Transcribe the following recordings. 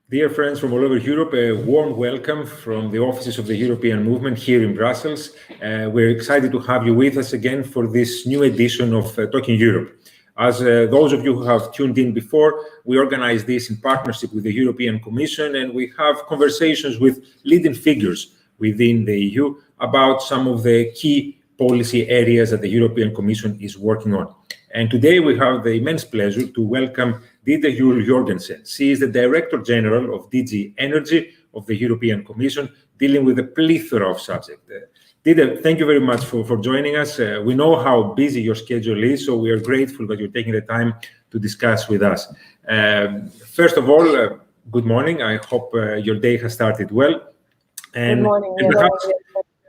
Dear friends from all over Europe, a warm welcome from the offices of the European Movement here in Brussels. We're excited to have you with us again for this new edition of Talking Europe. As those of you who have tuned in before, we organize this in partnership with the European Commission, and we have conversations with leading figures within the EU about some of the key policy areas that the European Commission is working on. And today we have the immense pleasure to welcome Ditte Juul Jørgensen. She is the Director General of DG Energy of the European Commission, dealing with a plethora of subjects. Ditte, thank you very much for joining us. We know how busy your schedule is, so we are grateful that you're taking the time to discuss with us. First of all, good morning. I hope your day has started well. And, good morning. And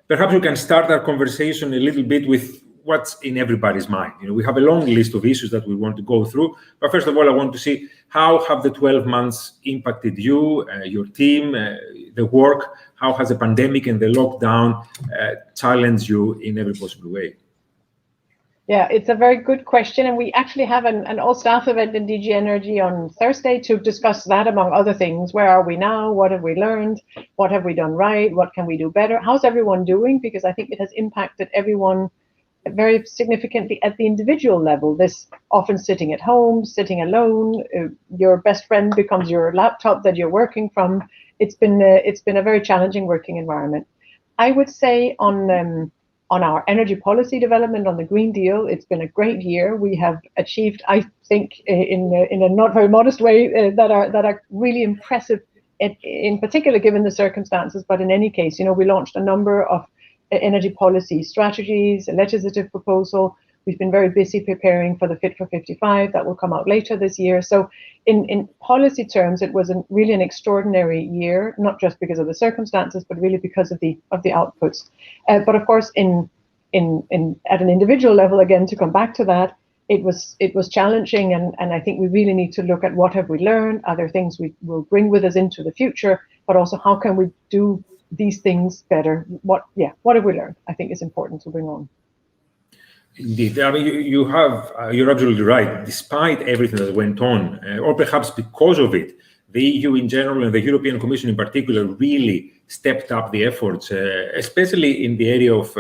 perhaps you can start our conversation a little bit with what's in everybody's mind. We have a long list of issues that we want to go through. But first of all, I want to see how have the 12 months impacted you, your team, the work? How has the pandemic and the lockdown challenged you in every possible way? Yeah, it's a very good question. And we actually have an all-staff event in DG Energy on Thursday to discuss that, among other things. Where are we now? What have we learned? What have we done right? What can we do better? How's everyone doing? Because I think it has impacted everyone very significantly at the individual level. This often sitting at home, sitting alone, your best friend becomes your laptop that you're working from. It's been a very challenging working environment. I would say on our energy policy development, on the Green Deal, it's been a great year. We have achieved, I think, in a not very modest way, that are really impressive, in particular given the circumstances. But in any case, we launched a number of energy policy strategies, a legislative proposal. We've been very busy preparing for the Fit for 55 that will come out later this year. So in policy terms, it was really an extraordinary year, not just because of the circumstances, but really because of the outputs. But of course, at an individual level, again, to come back to that, it was challenging, and I think we really need to look at what have we learned, are there things we will bring with us into the future, but also how can we do these things better? What have we learned? I think is important to bring on. Indeed, I mean, you're absolutely right. Despite everything that went on, or perhaps because of it, the EU in general and the European Commission in particular really stepped up the efforts, especially in the area of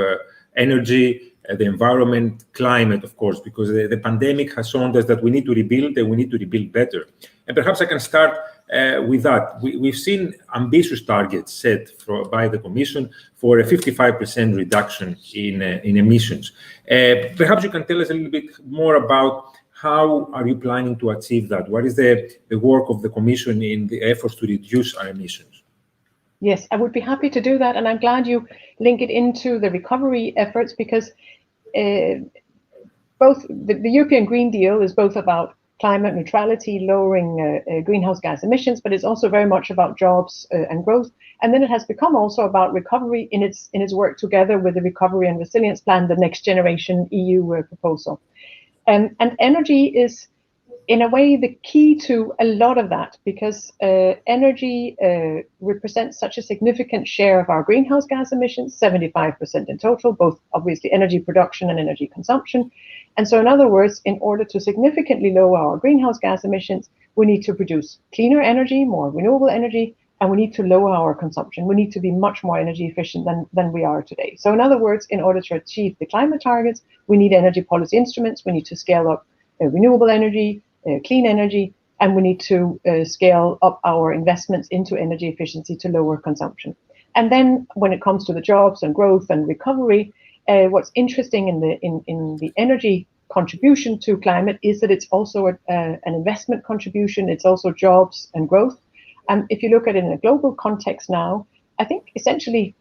energy, the environment, climate, of course, because the pandemic has shown us that we need to rebuild and we need to rebuild better. And perhaps I can start with that. We've seen ambitious targets set by the Commission for a 55% reduction in emissions. Perhaps you can tell us a little bit more about how are you planning to achieve that? What is the work of the Commission in the efforts to reduce our emissions? Yes, I would be happy to do that. And I'm glad you link it into the recovery efforts, because both the European Green Deal is both about climate neutrality, lowering greenhouse gas emissions, but it's also very much about jobs and growth. And then it has become also about recovery in its work together with the Recovery and Resilience Plan, the next generation EU proposal. And energy is, in a way, the key to a lot of that, because energy represents such a significant share of our greenhouse gas emissions, 75% in total, both obviously energy production and energy consumption. And so in other words, in order to significantly lower our greenhouse gas emissions, we need to produce cleaner energy, more renewable energy, and we need to lower our consumption. We need to be much more energy efficient than we are today. So in other words, in order to achieve the climate targets, we need energy policy instruments. We need to scale up renewable energy, clean energy, and we need to scale up our investments into energy efficiency to lower consumption. And then when it comes to the jobs and growth and recovery, what's interesting in the energy contribution to climate is that it's also an investment contribution. It's also jobs and growth. And if you look at it in a global context now, I think essentially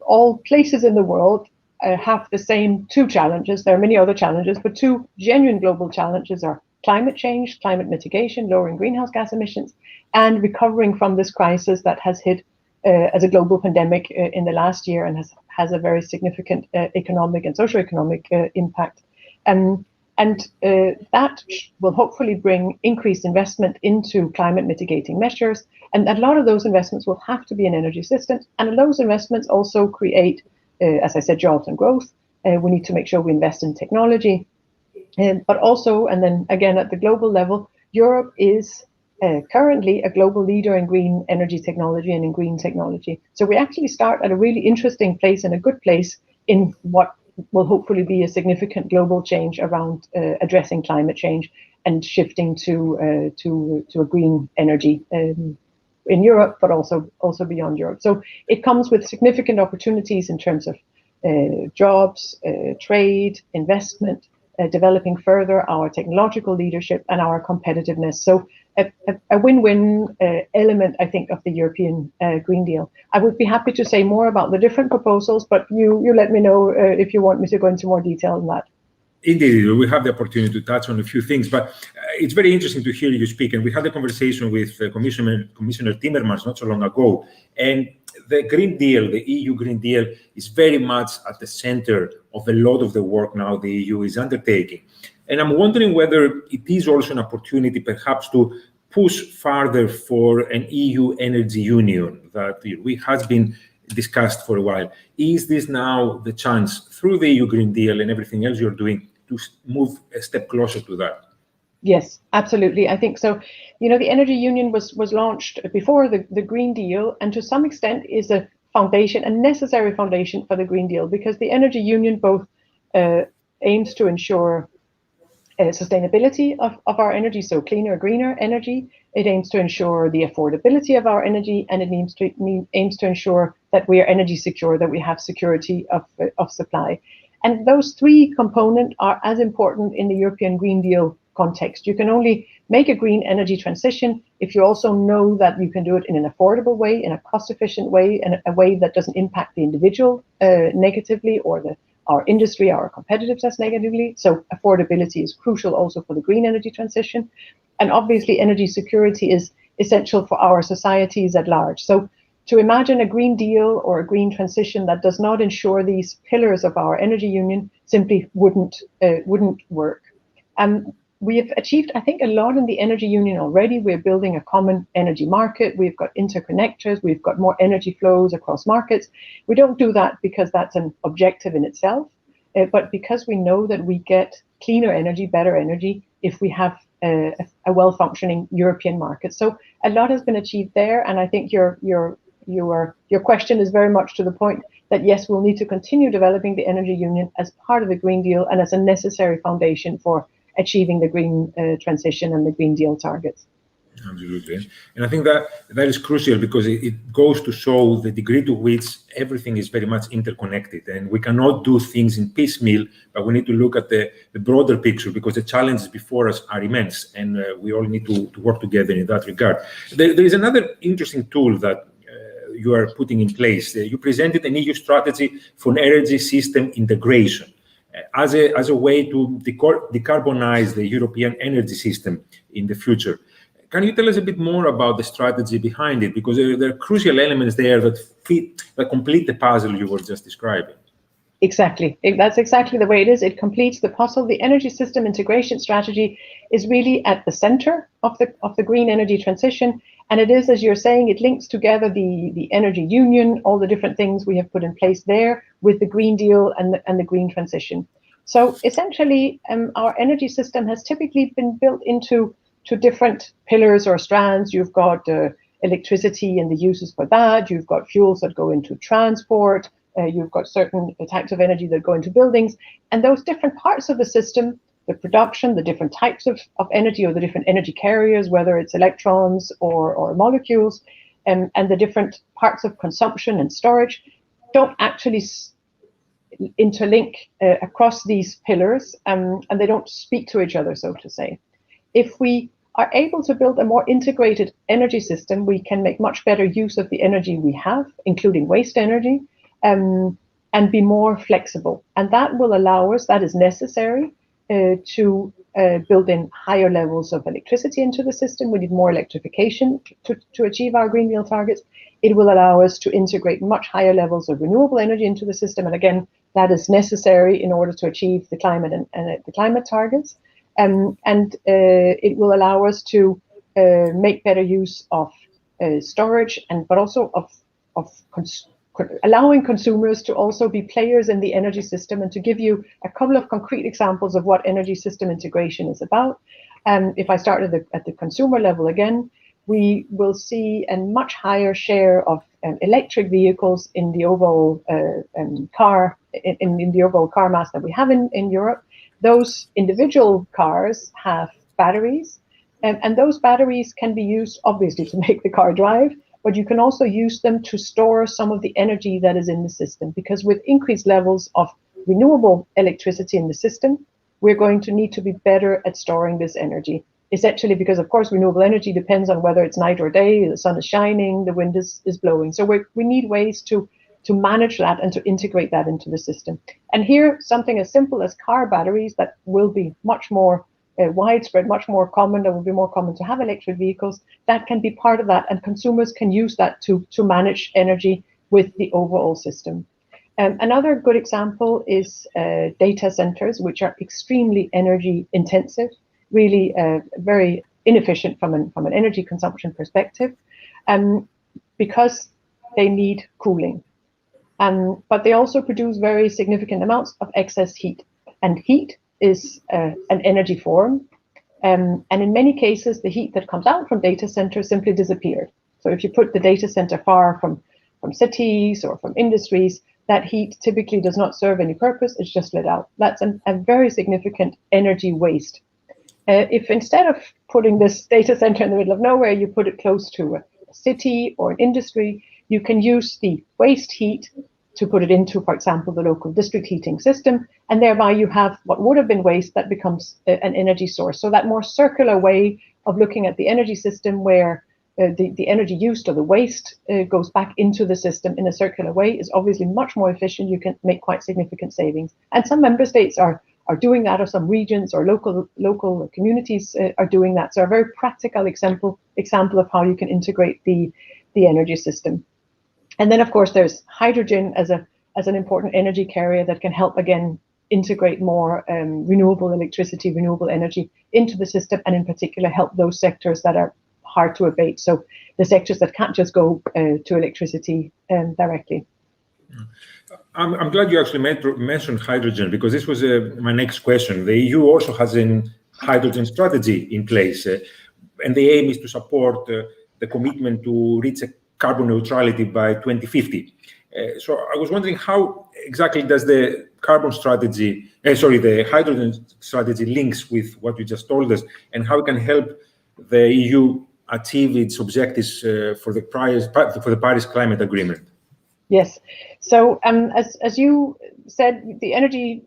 all places in the world have the same two challenges. There are many other challenges, but two genuine global challenges are climate change, climate mitigation, lowering greenhouse gas emissions, and recovering from this crisis that has hit as a global pandemic in the last year and has a very significant economic and socioeconomic impact. And that will hopefully bring increased investment into climate mitigating measures. And a lot of those investments will have to be in energy systems. And those investments also create, as I said, jobs and growth. We need to make sure we invest in technology. But also, and then again, at the global level, Europe is currently a global leader in green energy technology and in green technology. So we actually start at a really interesting place and a good place in what will hopefully be a significant global change around addressing climate change and shifting to a green energy in Europe, but also beyond Europe. So it comes with significant opportunities in terms of jobs, trade, investment, developing further our technological leadership and our competitiveness. So a win-win element, I think, of the European Green Deal. I would be happy to say more about the different proposals, but you let me know if you want me to go into more detail on that. Indeed, we have the opportunity to touch on a few things, but it's very interesting to hear you speak. And we had a conversation with Commissioner Timmermans not so long ago, and the Green Deal, the EU Green Deal, is very much at the center of a lot of the work now the EU is undertaking. And I'm wondering whether it is also an opportunity perhaps to push further for an EU energy union that has been discussed for a while. Is this now the chance, through the EU Green Deal and everything else you're doing, to move a step closer to that? Yes, absolutely. I think so. The Energy Union was launched before the Green Deal, and to some extent is a foundation, a necessary foundation for the Green Deal, because the Energy Union both aims to ensure sustainability of our energy, so cleaner, greener energy. It aims to ensure the affordability of our energy, and it aims to ensure that we are energy secure, that we have security of supply. And those three components are as important in the European Green Deal context. You can only make a green energy transition if you also know that you can do it in an affordable way, in a cost-efficient way, and a way that doesn't impact the individual negatively, or our industry, our competitiveness negatively. So affordability is crucial also for the green energy transition. And obviously energy security is essential for our societies at large. So to imagine a Green Deal or a green transition that does not ensure these pillars of our energy union simply wouldn't work. We have achieved, I think, a lot in the energy union already. We're building a common energy market. We've got interconnectors. We've got more energy flows across markets. We don't do that because that's an objective in itself, but because we know that we get cleaner energy, better energy, if we have a well-functioning European market. So a lot has been achieved there, and I think your question is very much to the point that yes, we'll need to continue developing the energy union as part of the Green Deal and as a necessary foundation for achieving the green transition and the Green Deal targets. Absolutely. And I think that is crucial, because it goes to show the degree to which everything is very much interconnected, and we cannot do things in piecemeal, but we need to look at the broader picture, because the challenges before us are immense, and we all need to work together in that regard. There is another interesting tool that you are putting in place. You presented an EU strategy for energy system integration as a way to decarbonize the European energy system in the future. Can you tell us a bit more about the strategy behind it? Because there are crucial elements there that complete the puzzle you were just describing. Exactly. That's exactly the way it is. It completes the puzzle. The energy system integration strategy is really at the center of the green energy transition. And it is, as you're saying, it links together the energy union, all the different things we have put in place there, with the Green Deal and the green transition. So essentially, our energy system has typically been built into different pillars or strands. You've got electricity and the uses for that. You've got fuels that go into transport. You've got certain types of energy that go into buildings. And those different parts of the system, the production, the different types of energy, or the different energy carriers, whether it's electrons or molecules, and the different parts of consumption and storage, don't actually interlink across these pillars, and they don't speak to each other, so to say. If we are able to build a more integrated energy system, we can make much better use of the energy we have, including waste energy, and be more flexible. And that will allow us, that is necessary, to build in higher levels of electricity into the system. We need more electrification to achieve our Green Deal targets. It will allow us to integrate much higher levels of renewable energy into the system. And again, that is necessary in order to achieve the climate and the climate targets. And it will allow us to make better use of storage, but also of allowing consumers to also be players in the energy system. And to give you a couple of concrete examples of what energy system integration is about, if I start at the consumer level again, we will see a much higher share of electric vehicles in the overall car mass that we have in Europe. Those individual cars have batteries, and those batteries can be used obviously to make the car drive, but you can also use them to store some of the energy that is in the system, because with increased levels of renewable electricity in the system, we're going to need to be better at storing this energy. Essentially, because of course renewable energy depends on whether it's night or day, the sun is shining, the wind is blowing. So we need ways to manage that and to integrate that into the system. And here, something as simple as car batteries that will be much more widespread, much more common, that will be more common to have electric vehicles, that can be part of that, and consumers can use that to manage energy with the overall system. Another good example is data centers, which are extremely energy intensive, really very inefficient from an energy consumption perspective, because they need cooling. But they also produce very significant amounts of excess heat, and heat is an energy form. And in many cases, the heat that comes out from data centers simply disappeared. So if you put the data center far from cities or from industries, that heat typically does not serve any purpose, it's just let out. That's a very significant energy waste. If instead of putting this data center in the middle of nowhere, you put it close to a city or an industry, you can use the waste heat to put it into, for example, the local district heating system, and thereby you have what would have been waste that becomes an energy source. So that more circular way of looking at the energy system, where the energy used or the waste goes back into the system in a circular way, is obviously much more efficient. You can make quite significant savings. And some member states are doing that, or some regions or local communities are doing that. So a very practical example of how you can integrate the energy system. And then, of course, there's hydrogen as an important energy carrier that can help, again, integrate more renewable electricity, renewable energy into the system, and in particular help those sectors that are hard to abate. So the sectors that can't just go to electricity directly. I'm glad you actually mentioned hydrogen, because this was my next question. The EU also has a hydrogen strategy in place, and the aim is to support the commitment to reach a carbon neutrality by 2050. So I was wondering, how exactly does the hydrogen strategy links with what you just told us, and how it can help the EU achieve its objectives for the Paris Climate Agreement? Yes. So as you said, the energy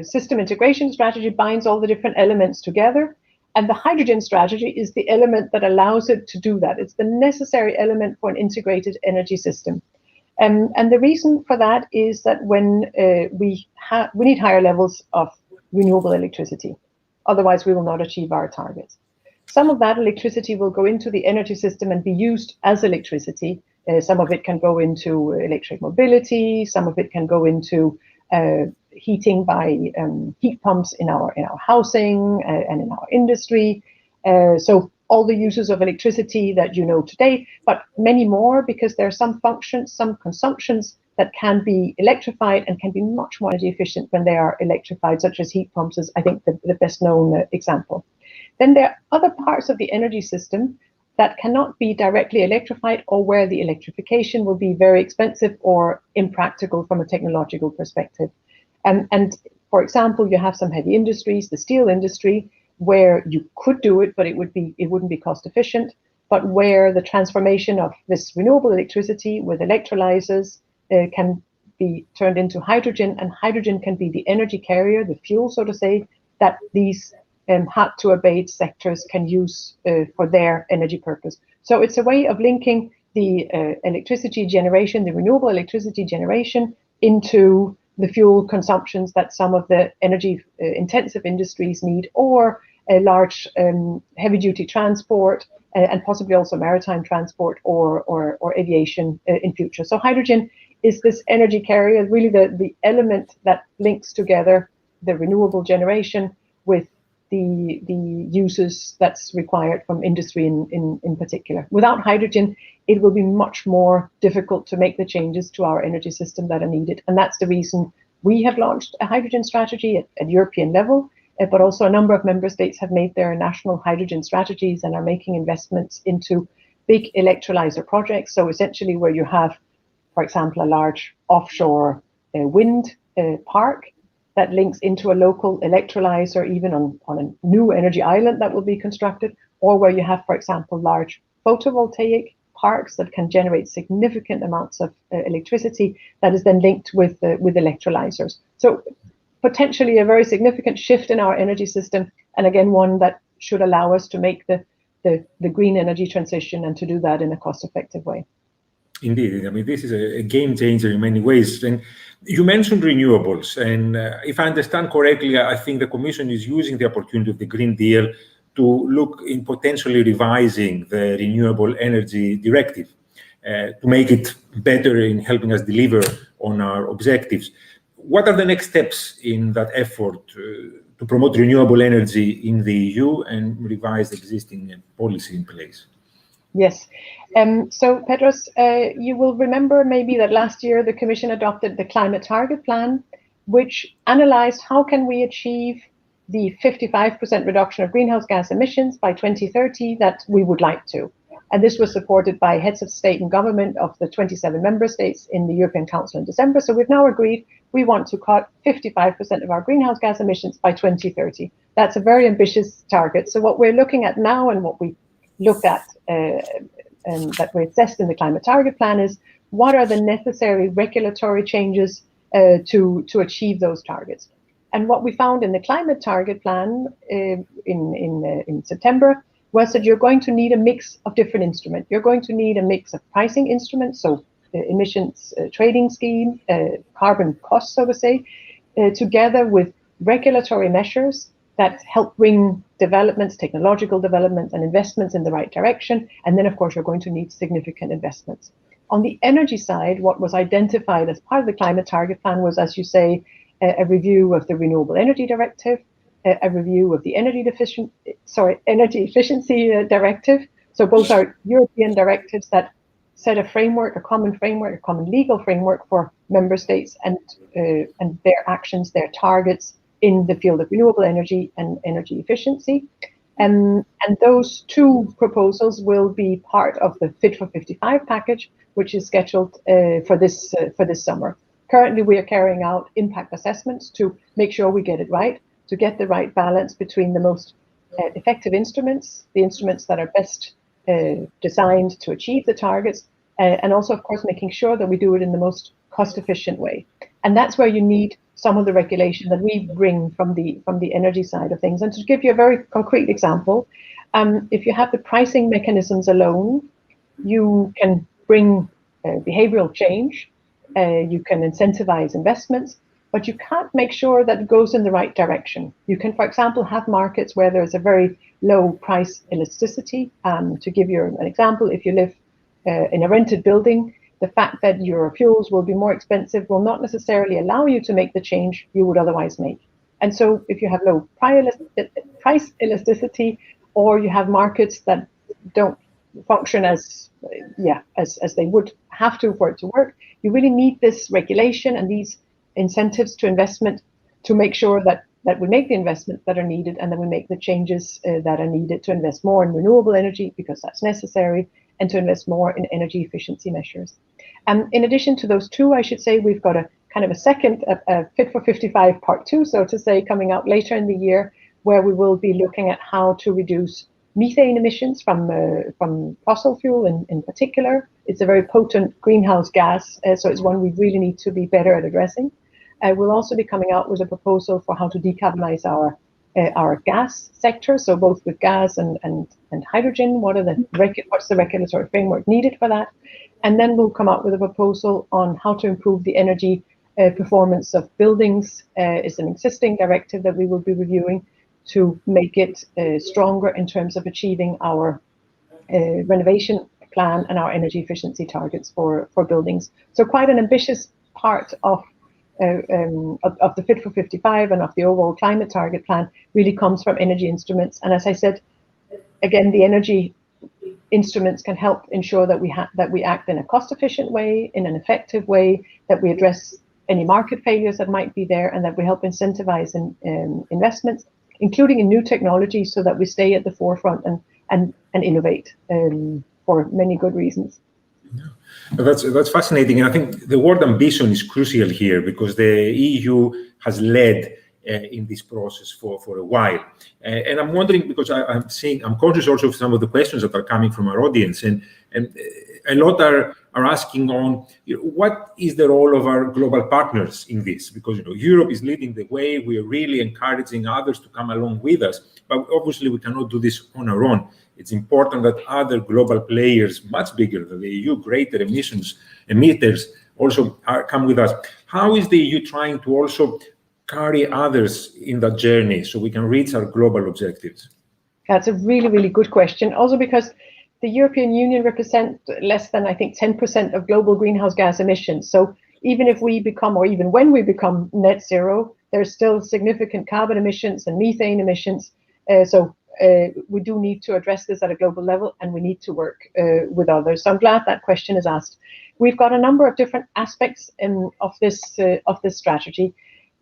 system integration strategy binds all the different elements together. And the hydrogen strategy is the element that allows it to do that. It's the necessary element for an integrated energy system. And the reason for that is that when we need higher levels of renewable electricity, otherwise we will not achieve our targets. Some of that electricity will go into the energy system and be used as electricity. Some of it can go into electric mobility. Some of it can go into heating by heat pumps in our housing and in our industry. So all the uses of electricity that you know today, but many more, because there are some functions, some consumptions that can be electrified and can be much more energy efficient when they are electrified, such as heat pumps is, I think, the best known example. Then there are other parts of the energy system that cannot be directly electrified, or where the electrification will be very expensive or impractical from a technological perspective. And for example, you have some heavy industries, the steel industry, where you could do it, but it wouldn't be cost efficient, but where the transformation of this renewable electricity with electrolyzers can be turned into hydrogen, and hydrogen can be the energy carrier, the fuel, so to say, that these hard to abate sectors can use for their energy purpose. So it's a way of linking the electricity generation, the renewable electricity generation, into the fuel consumptions that some of the energy intensive industries need, or a large heavy duty transport, and possibly also maritime transport or aviation in future. So hydrogen is this energy carrier, really the element that links together the renewable generation with the uses that's required from industry in particular. Without hydrogen, it will be much more difficult to make the changes to our energy system that are needed. And that's the reason we have launched a hydrogen strategy at European level, but also a number of member states have made their national hydrogen strategies and are making investments into big electrolyzer projects. So essentially where you have, for example, a large offshore wind park that links into a local electrolyzer, even on a new energy island that will be constructed, or where you have, for example, large photovoltaic parks that can generate significant amounts of electricity that is then linked with electrolyzers. So potentially a very significant shift in our energy system, and again, one that should allow us to make the green energy transition and to do that in a cost-effective way. Indeed. I mean, this is a game changer in many ways. And you mentioned renewables. And if I understand correctly, I think the Commission is using the opportunity of the Green Deal to look in potentially revising the Renewable Energy Directive to make it better in helping us deliver on our objectives. What are the next steps in that effort to promote renewable energy in the EU and revise the existing policy in place? Yes. So, Petros, you will remember maybe that last year the Commission adopted the Climate Target Plan, which analyzed how can we achieve the 55% reduction of greenhouse gas emissions by 2030 that we would like to. And this was supported by heads of state and government of the 27 member states in the European Council in December. So we've now agreed we want to cut 55% of our greenhouse gas emissions by 2030. That's a very ambitious target. So what we're looking at now and what we looked at and that we assessed in the Climate Target Plan is what are the necessary regulatory changes to achieve those targets. And what we found in the Climate Target Plan in September was that you're going to need a mix of different instruments. You're going to need a mix of pricing instruments, so emissions trading scheme, carbon costs, so to say, together with regulatory measures that help bring developments, technological developments and investments in the right direction. And then, of course, you're going to need significant investments. On the energy side, what was identified as part of the Climate Target Plan was, as you say, a review of the Renewable Energy Directive, a review of the Energy Efficiency Directive. So both are European directives that set a framework, a common legal framework for member states and their actions, their targets in the field of renewable energy and energy efficiency. And those two proposals will be part of the Fit for 55 package, which is scheduled for this summer. Currently, we are carrying out impact assessments to make sure we get it right, to get the right balance between the most effective instruments, the instruments that are best designed to achieve the targets, and also, of course, making sure that we do it in the most cost-efficient way. And that's where you need some of the regulation that we bring from the energy side of things. And to give you a very concrete example, if you have the pricing mechanisms alone, you can bring behavioral change, you can incentivize investments, but you can't make sure that it goes in the right direction. You can, for example, have markets where there's a very low price elasticity. To give you an example, if you live in a rented building, the fact that your fuels will be more expensive will not necessarily allow you to make the change you would otherwise make. And so if you have low price elasticity, or you have markets that don't function as they would have to for it to work, you really need this regulation and these incentives to investment to make sure that we make the investments that are needed and that we make the changes that are needed to invest more in renewable energy because that's necessary, and to invest more in energy efficiency measures. In addition to those two, I should say we've got a kind of a second Fit for 55 Part 2, so to say, coming out later in the year, where we will be looking at how to reduce methane emissions from fossil fuel in particular. It's a very potent greenhouse gas, so it's one we really need to be better at addressing. We'll also be coming out with a proposal for how to decarbonize our gas sector, so both with gas and hydrogen. What's the regulatory framework needed for that? And then we'll come out with a proposal on how to improve the energy performance of buildings. It's an existing directive that we will be reviewing to make it stronger in terms of achieving our renovation plan and our energy efficiency targets for buildings. So quite an ambitious part of of the Fit for 55 and of the overall climate target plan really comes from energy instruments. And as I said, again, the energy instruments can help ensure that we act in a cost-efficient way, in an effective way, that we address any market failures that might be there, and that we help incentivize investments, including in new technologies, so that we stay at the forefront and innovate for many good reasons. That's fascinating, and I think the word ambition is crucial here, because the EU has led in this process for a while, and I'm wondering, because I'm conscious also of some of the questions that are coming from our audience, and a lot are asking on what is the role of our global partners in this, because Europe is leading the way. We are really encouraging others to come along with us, but obviously we cannot do this on our own. It's important that other global players, much bigger than the EU, greater emitters, also come with us. How is the EU trying to also carry others in that journey so we can reach our global objectives? That's a really, really good question. Also because the European Union represents less than, I think, 10% of global greenhouse gas emissions. So even if we become, or even when we become net zero, there's still significant carbon emissions and methane emissions. So we do need to address this at a global level, and we need to work with others. So I'm glad that question is asked. We've got a number of different aspects of this strategy.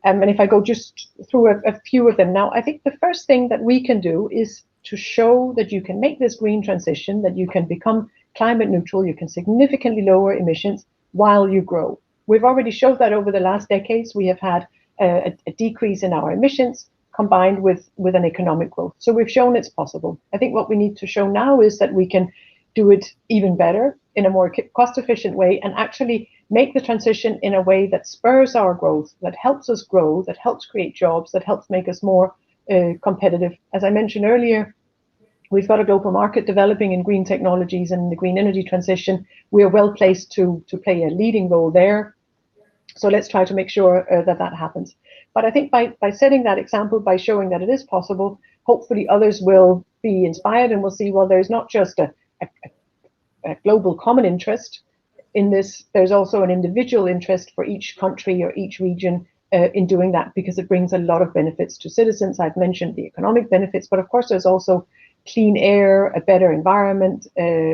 And if I go just through a few of them now, I think the first thing that we can do is to show that you can make this green transition, that you can become climate neutral, you can significantly lower emissions while you grow. We've already showed that over the last decades. We have had a decrease in our emissions combined with an economic growth. So we've shown it's possible. I think what we need to show now is that we can do it even better in a more cost-efficient way, and actually make the transition in a way that spurs our growth, that helps us grow, that helps create jobs, that helps make us more competitive. As I mentioned earlier, we've got a global market developing in green technologies and the green energy transition. We are well placed to play a leading role there. So let's try to make sure that happens. But I think by setting that example, by showing that it is possible, hopefully others will be inspired and will see, well, there's not just a global common interest in this, there's also an individual interest for each country or each region in doing that, because it brings a lot of benefits to citizens. I've mentioned the economic benefits, but of course there's also clean air, a better environment,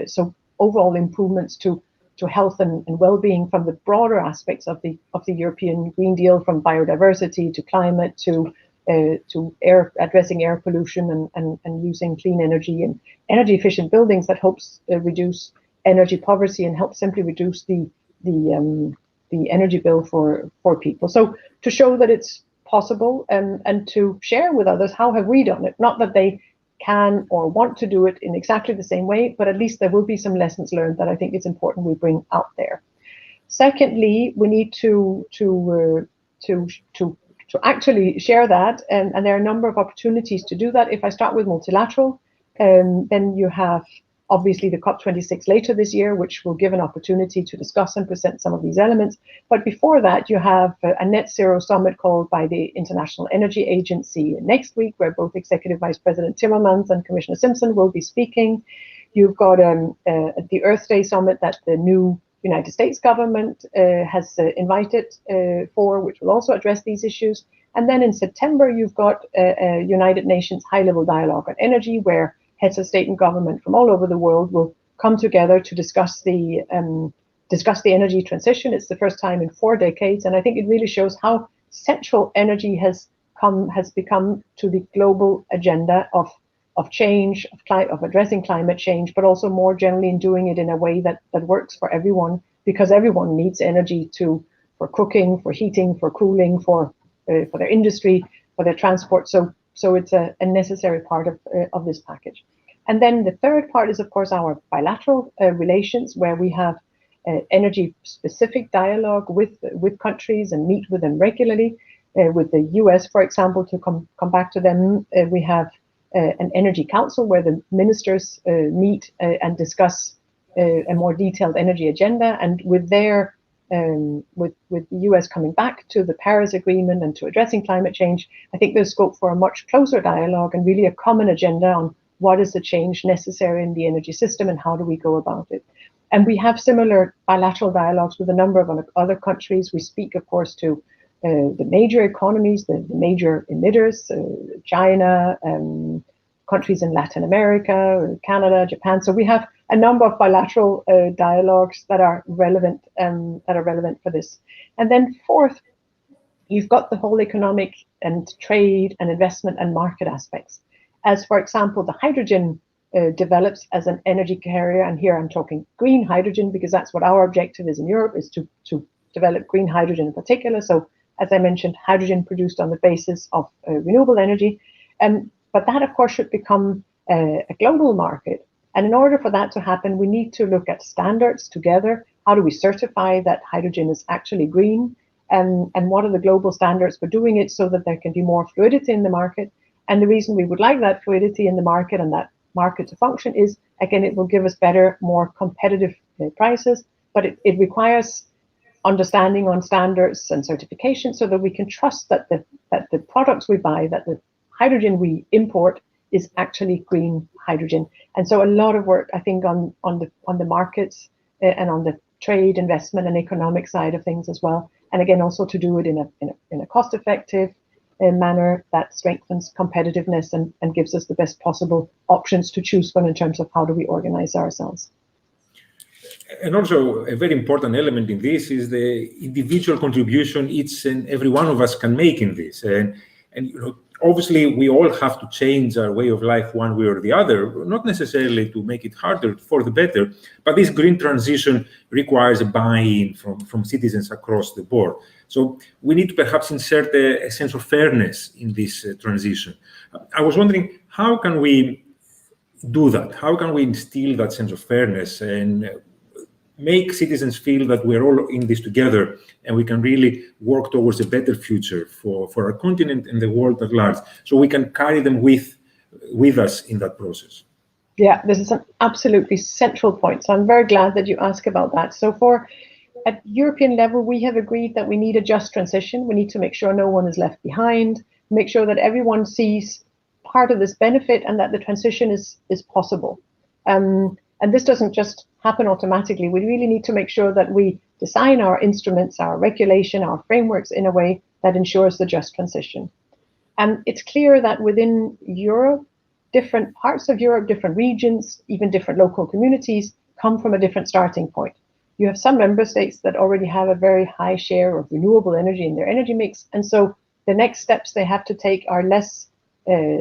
so overall improvements to health and well-being from the broader aspects of the European Green Deal, from biodiversity to climate to air, addressing air pollution and using clean energy and energy efficient buildings that helps reduce energy poverty and help simply reduce the energy bill for people. So to show that it's possible and to share with others how have we done it, not that they can or want to do it in exactly the same way, but at least there will be some lessons learned that I think it's important we bring out there. Secondly, we need to actually share that, and there are a number of opportunities to do that. If I start with multilateral, then you have obviously the COP26 later this year, which will give an opportunity to discuss and present some of these elements. But before that, you have a net zero summit called by the International Energy Agency next week, where both Executive Vice President Timmermans and Commissioner Simpson will be speaking. You've got the Earth Day summit that the new United States government has invited for, which will also address these issues. And then in September, you've got a United Nations high-level dialogue on energy, where heads of state and government from all over the world will come together to discuss the energy transition. It's the first time in 4 decades, and I think it really shows how central energy has become to the global agenda of change, of addressing climate change, but also more generally in doing it in a way that works for everyone, because everyone needs energy for cooking, for heating, for cooling, for their industry, for their transport. So it's a necessary part of this package. And then the third part is, of course, our bilateral relations, where we have energy-specific dialogue with countries and meet with them regularly. With the US, for example, to come back to them, we have an energy council where the ministers meet and discuss a more detailed energy agenda. And with the US coming back to the Paris Agreement and to addressing climate change, I think there's scope for a much closer dialogue and really a common agenda on what is the change necessary in the energy system and how do we go about it. And we have similar bilateral dialogues with a number of other countries. We speak, of course, to the major economies, the major emitters, China, countries in Latin America, Canada, Japan. So we have a number of bilateral dialogues that are relevant for this. And then fourth, you've got the whole economic and trade and investment and market aspects. As for example, the hydrogen develops as an energy carrier, and here I'm talking green hydrogen because that's what our objective is in Europe, is to develop green hydrogen in particular. So as I mentioned, hydrogen produced on the basis of renewable energy. But that, of course, should become a global market. And in order for that to happen, we need to look at standards together. How do we certify that hydrogen is actually green? And what are the global standards for doing it so that there can be more fluidity in the market? And the reason we would like that fluidity in the market and that market to function is, again, it will give us better, more competitive prices, but it requires understanding on standards and certification so that we can trust that the products we buy, that the hydrogen we import is actually green hydrogen. And so a lot of work, I think, on the markets and on the trade, investment, and economic side of things as well. And again, also to do it in a cost-effective manner that strengthens competitiveness and gives us the best possible options to choose from in terms of how do we organize ourselves. And also a very important element in this is the individual contribution each and every one of us can make in this. And you know, obviously, we all have to change our way of life one way or the other, not necessarily to make it harder, for the better, but this green transition requires a buy-in from citizens across the board. So we need to perhaps insert a sense of fairness in this transition. I was wondering, how can we do that? How can we instill that sense of fairness and make citizens feel that we're all in this together and we can really work towards a better future for our continent and the world at large, so we can carry them with us in that process? Yeah, this is an absolutely central point. So I'm very glad that you ask about that. So at European level, we have agreed that we need a just transition. We need to make sure no one is left behind, make sure that everyone sees part of this benefit and that the transition is possible. And this doesn't just happen automatically. We really need to make sure that we design our instruments, our regulation, our frameworks in a way that ensures the just transition. And it's clear that within Europe, different parts of Europe, different regions, even different local communities come from a different starting point. You have some member states that already have a very high share of renewable energy in their energy mix. And so the next steps they have to take are less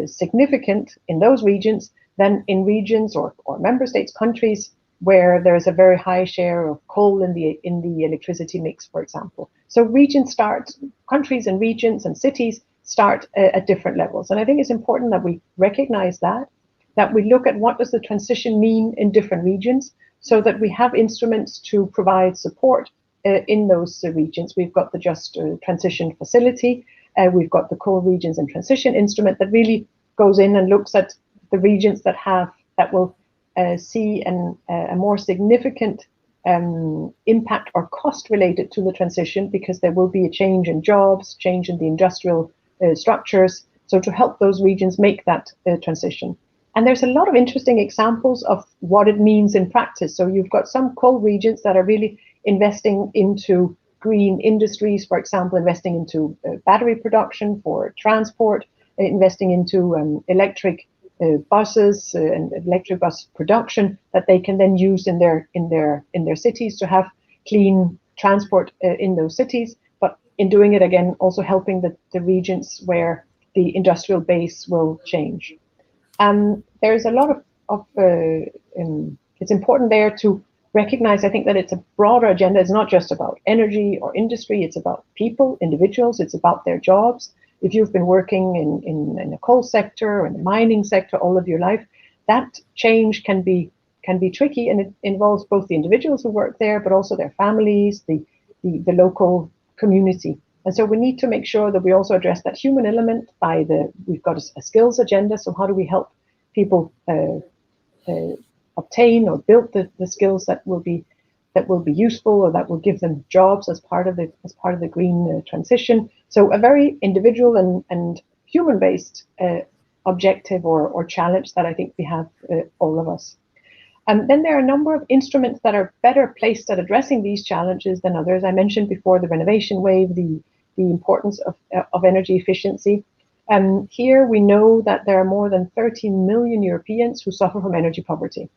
significant in those regions than in regions or member states, countries where there is a very high share of coal in the electricity mix, for example. So countries and regions and cities start at different levels. And I think it's important that we recognize that we look at what does the transition mean in different regions so that we have instruments to provide support in those regions. We've got the Just Transition Facility, we've got the Coal Regions and Transition Instrument that really goes in and looks at the regions that will see a more significant impact or cost related to the transition, because there will be a change in jobs, change in the industrial structures. So to help those regions make that transition. And there's a lot of interesting examples of what it means in practice. So you've got some coal regions that are really investing into green industries, for example, investing into battery production for transport, investing into electric buses and electric bus production that they can then use in their cities to have clean transport in those cities. But in doing it, again, also helping the regions where the industrial base will change. There's a lot of it's important there to recognize, I think, that it's a broader agenda. It's not just about energy or industry. It's about people, individuals. It's about their jobs. If you've been working in the coal sector or in the mining sector all of your life, that change can be tricky, and it involves both the individuals who work there, but also their families, the local community. And so we need to make sure that we also address that human element we've got a skills agenda. So how do we help people obtain or build the skills that will be useful or that will give them jobs as part of the green transition. So a very individual and human-based objective or challenge that I think we have, all of us. And then there are a number of instruments that are better placed at addressing these challenges than others. I mentioned before the renovation wave, the the importance of energy efficiency. Here we know that there are more than 30 million Europeans who suffer from energy poverty.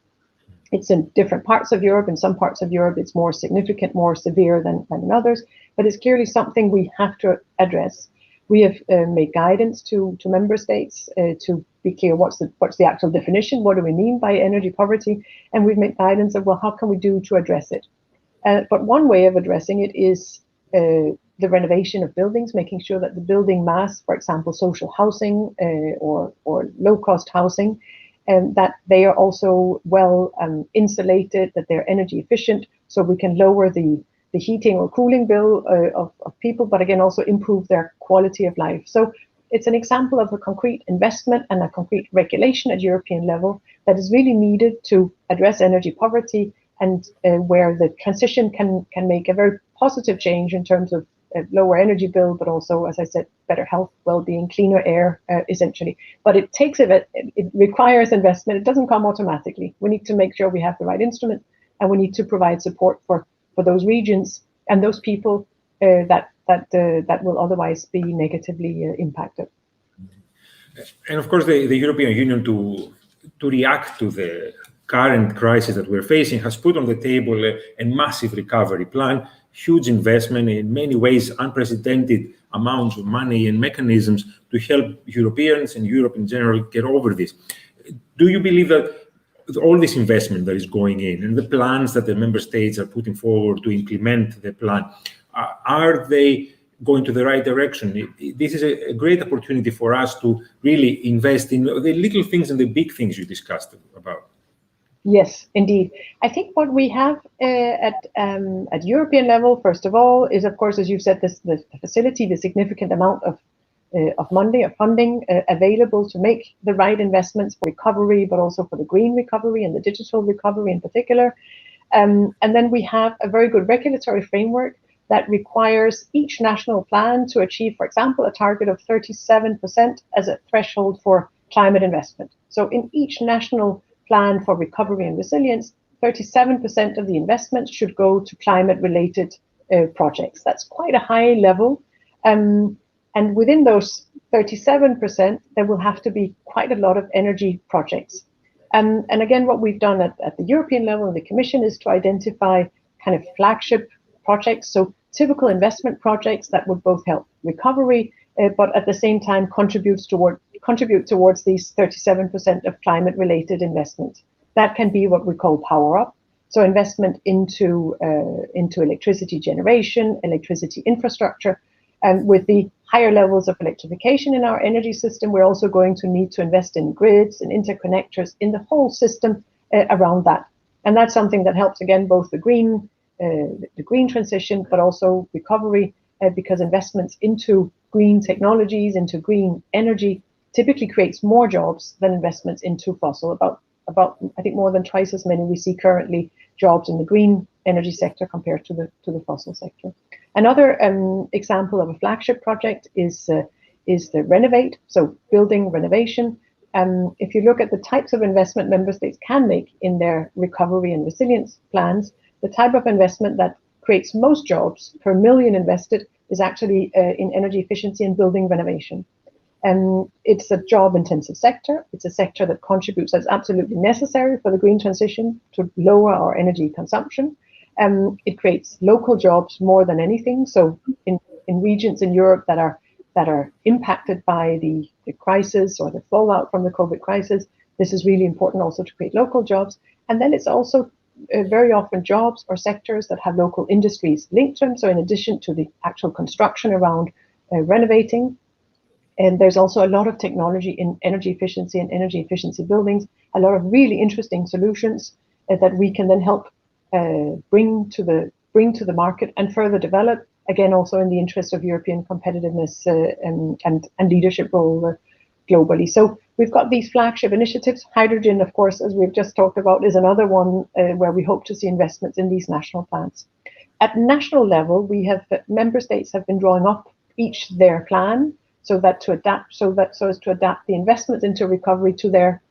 It's in different parts of Europe. In some parts of Europe, it's more significant, more severe than in others, but it's clearly something we have to address. We have made guidance to member states to be clear what's the actual definition, what do we mean by energy poverty, and we've made guidance of, well, how can we do to address it? But one way of addressing it is the renovation of buildings, making sure that the building mass, for example, social housing or low-cost housing, that they are also well insulated, that they're energy efficient, so we can lower the heating or cooling bill of people, but again, also improve their quality of life. So it's an example of a concrete investment and a concrete regulation at European level that is really needed to address energy poverty, and where the transition can make a very positive change in terms of lower energy bill, but also, as I said, better health, well-being, cleaner air, essentially. But it requires investment. It doesn't come automatically. We need to make sure we have the right instrument, and we need to provide support for those regions and those people that will otherwise be negatively impacted. And of course, the European Union, to react to the current crisis that we're facing, has put on the table a massive recovery plan, huge investment, in many ways unprecedented amounts of money and mechanisms to help Europeans and Europe in general get over this. Do you believe that all this investment that is going in and the plans that the member states are putting forward to implement the plan, are they going to the right direction? This is a great opportunity for us to really invest in the little things and the big things you discussed about. Yes, indeed. I think what we have at European level, first of all, is, of course, as you've said, the facility, the significant amount of money, of funding available to make the right investments for recovery, but also for the green recovery and the digital recovery in particular. And then we have a very good regulatory framework that requires each national plan to achieve, for example, a target of 37% as a threshold for climate investment. So in each national plan for recovery and resilience, 37% of the investments should go to climate-related projects. That's quite a high level. And within those 37%, there will have to be quite a lot of energy projects. And again, what we've done at the European level in the Commission is to identify kind of flagship projects, so typical investment projects that would both help recovery, but at the same time contribute towards these 37% of climate-related investments. That can be what we call power up, so investment into electricity generation, electricity infrastructure, and with the higher levels of electrification in our energy system, we're also going to need to invest in grids and interconnectors in the whole system around that. And that's something that helps, again, both the green transition, but also recovery, because investments into green technologies, into green energy, typically creates more jobs than investments into fossil. About I think more than twice as many we see currently jobs in the green energy sector compared to the fossil sector. Another example of a flagship project is the Renovate, so building renovation. If you look at the types of investment member states can make in their recovery and resilience plans, the type of investment that creates most jobs per million invested is actually in energy efficiency and building renovation. It's a job-intensive sector. It's a sector that contributes, that's absolutely necessary for the green transition to lower our energy consumption. It creates local jobs more than anything. So in regions in Europe that are impacted by the crisis or the fallout from the COVID crisis, this is really important also to create local jobs. And then it's also very often jobs or sectors that have local industries linked to them. So in addition to the actual construction around renovating, and there's also a lot of technology in energy efficiency and energy efficiency buildings, a lot of really interesting solutions that we can then help bring to the market and further develop, again, also in the interest of European competitiveness and leadership role globally. So we've got these flagship initiatives. Hydrogen, of course, as we've just talked about, is another one where we hope to see investments in these national plans. At national level, we have member states have been drawing up each their plan so as to adapt the investments into recovery to their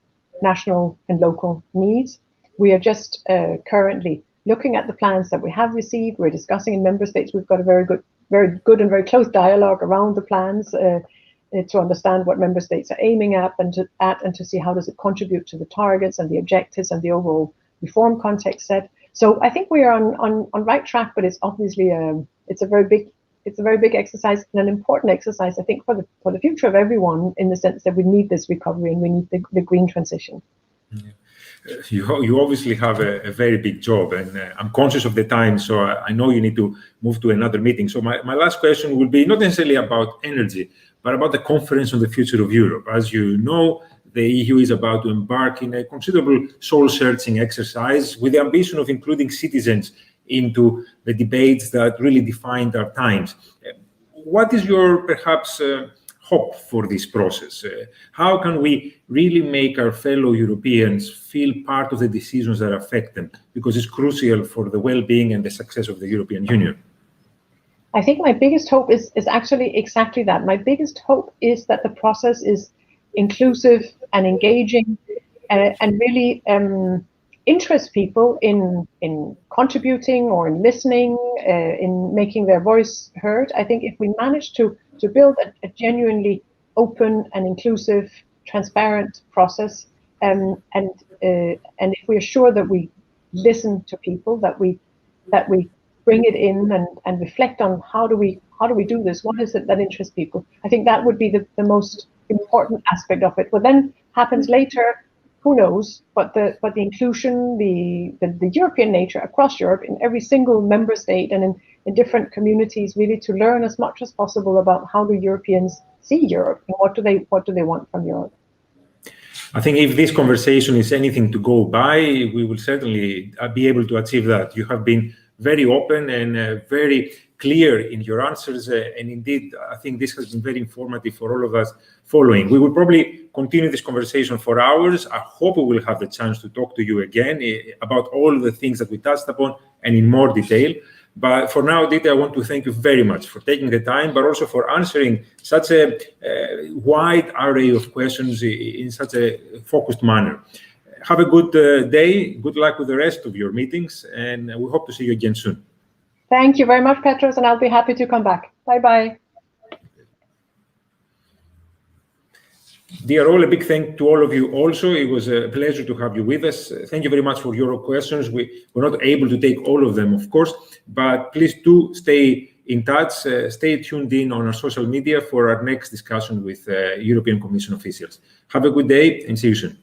national and local needs. We are just currently looking at the plans that we have received. We're discussing in member states. We've got a very good very good and very close dialogue around the plans to understand what member states are aiming at and to see how does it contribute to the targets and the objectives and the overall reform context set. So I think we are on right track, but it's obviously it's a very big exercise and an important exercise, I think, for the future of everyone, in the sense that we need this recovery and we need the green transition. Yeah. You obviously have a very big job, and I'm conscious of the time, so I know you need to move to another meeting. So my last question will be not necessarily about energy, but about the Conference on the Future of Europe. As you know, the EU is about to embark in a considerable soul-searching exercise with the ambition of including citizens into the debates that really defined our times. What is your, perhaps, hope for this process? How can we really make our fellow Europeans feel part of the decisions that affect them? Because it's crucial for the well-being and the success of the European Union. I think my biggest hope is actually exactly that. My biggest hope is that the process is inclusive and engaging and really interest people in contributing or in listening, in making their voice heard. I think if we manage to build a genuinely open and inclusive, transparent process, and if we are sure that we listen to people, that we bring it in and reflect on how do we do this? What is it that interests people? I think that would be the most important aspect of it. What then happens later, who knows? But the inclusion, the European nature across Europe, in every single member state and in different communities, really to learn as much as possible about how do Europeans see Europe and what do they want from Europe. I think if this conversation is anything to go by, we will certainly be able to achieve that. You have been very open and very clear in your answers, and indeed, I think this has been very informative for all of us following. We will probably continue this conversation for hours. I hope we will have the chance to talk to you again about all the things that we touched upon and in more detail. But for now, Ditte, I want to thank you very much for taking the time, but also for answering such a wide array of questions in such a focused manner. Have a good day. Good luck with the rest of your meetings, and we hope to see you again soon. Thank you very much, Petros, and I'll be happy to come back. Bye-bye. Dear all, a big thank to all of you also. It was a pleasure to have you with us. Thank you very much for your questions. We were not able to take all of them, of course, but please do stay in touch. Stay tuned in on our social media for our next discussion with European Commission officials. Have a good day and see you soon.